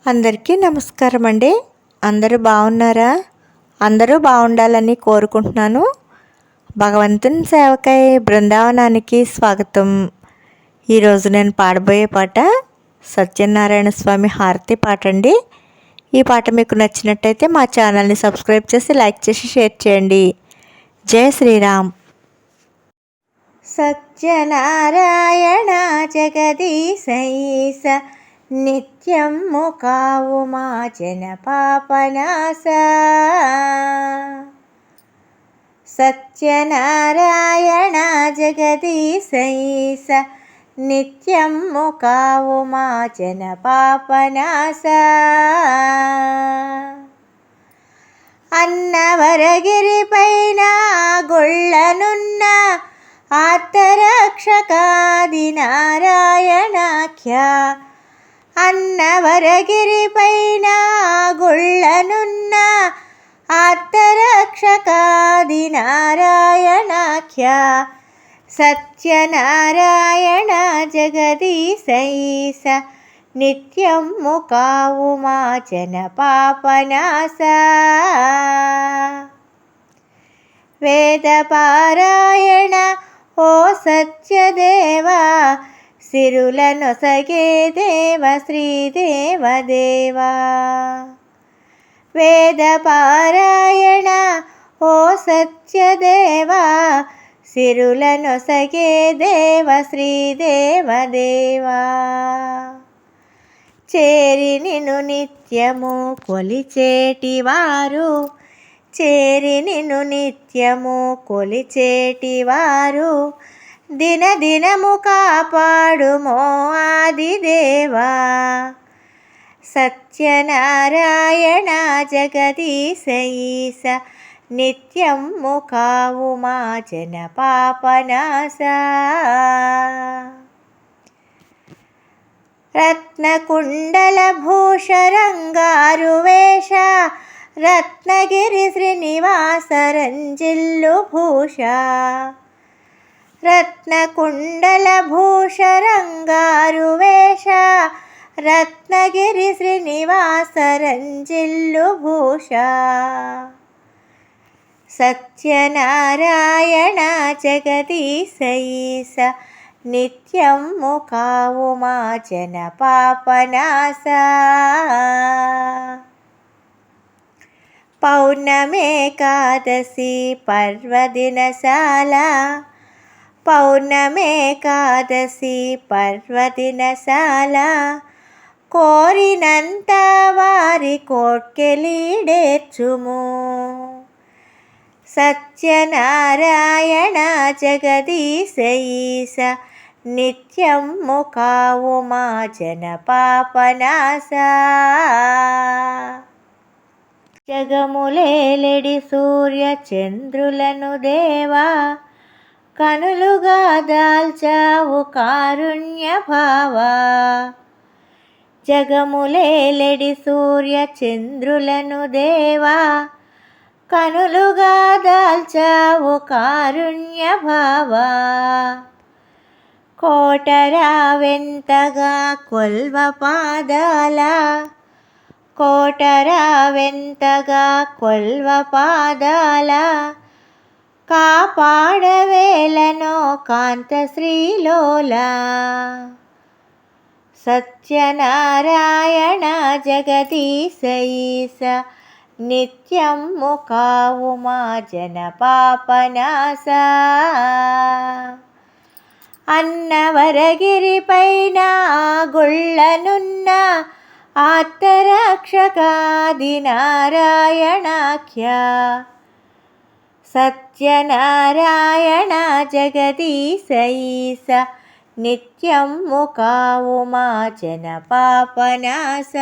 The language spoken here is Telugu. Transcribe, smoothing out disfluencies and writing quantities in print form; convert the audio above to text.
అందరికీ నమస్కారం అండి. అందరూ బాగున్నారా? అందరూ బాగుండాలని కోరుకుంటున్నాను. భగవంతుని సేవకై బృందావనానికి స్వాగతం. ఈరోజు నేను పాడబోయే పాట సత్యనారాయణ స్వామి హారతి పాట అండి. ఈ పాట మీకు నచ్చినట్టయితే మా ఛానల్ని సబ్స్క్రైబ్ చేసి లైక్ చేసి షేర్ చేయండి. జై శ్రీరామ్. సత్యనారాయణ జగదీశైస నిత్యం ముకావు మా జన పాపనాశ. సత్యనారాయణ జగదీశైస నిత్యం ముకావు మా జన పాపనాశ. అన్నవరగిరిపైన గొళ్ళనున్న ఆర్తరక్షకాది నారాయణాఖ్య. అన్నవరగిరిపైన గొళ్ళనున్న ఆర్తరక్షకాది నారాయణాఖ్య. సత్యనారాయణ జగదీశైస నిత్యం ముకావు మా జన పాపనాశ. వేదపారాయణ ఓ సత్యదేవా, సిరులనొసగే దేవ శ్రీదేవదేవా. వేదపారాయణ ఓ సత్యదేవా, సిరులనొసగే దేవ శ్రీదేవదేవా. చేరి నిన్ను నిత్యము కొలిచేటివారు, చేరి నిన్ను నిత్యము కొలిచేటివారు, దినదినము కాపాడుమో ఆదిదేవా. సత్యనారాయణ జగదీశైస నిత్యం ముకావు మా జన పాపనాశ. రత్నకుండల భూషరంగారు వేష, రత్నగిరి శ్రీనివాస రంజిల్లు భూష. రత్నకుండల భూషరంగారు వేష, రత్నగిరి శ్రీనివాస రంజిల్లు భూష. సత్యనారాయణ జగదీశైస నిత్యం ముకావు మా జన పాపనాశ. పౌర్ణమేకాదశి పర్వదినశాల, పౌర్ణమేకాదశి పర్వదినశాల, కోరినంత వారి కోట్కెలీడేర్చుము. సత్యనారాయణ జగదీశైస నిత్యం ముకావు మా జన పాపనాశ. జగములేలెడి సూర్య చంద్రులను దేవా, కనులుగా దాల్చావు కారుణ్య భావా. జగములేలెడి సూర్య చంద్రులను దేవా, కనులుగా దాల్చావు కారుణ్య భావా. కోటరా వెంతగా కొల్వ పాదాల, కోటరా వెంతగా కొల్వ పాదాల, కాపాడవేలనో కాంత శ్రీలోలా. సత్యనారాయణ జగదీశైస నిత్యం ముకావు మా జన పాపనాశ. అన్నవరగిరిపైన గుళ్ళనున్న ఆర్తరక్షకాది నారాయణాఖ్య. సత్యనారాయణ జగదీశైస నిత్యం ముకావు మా జన పాపనాశ.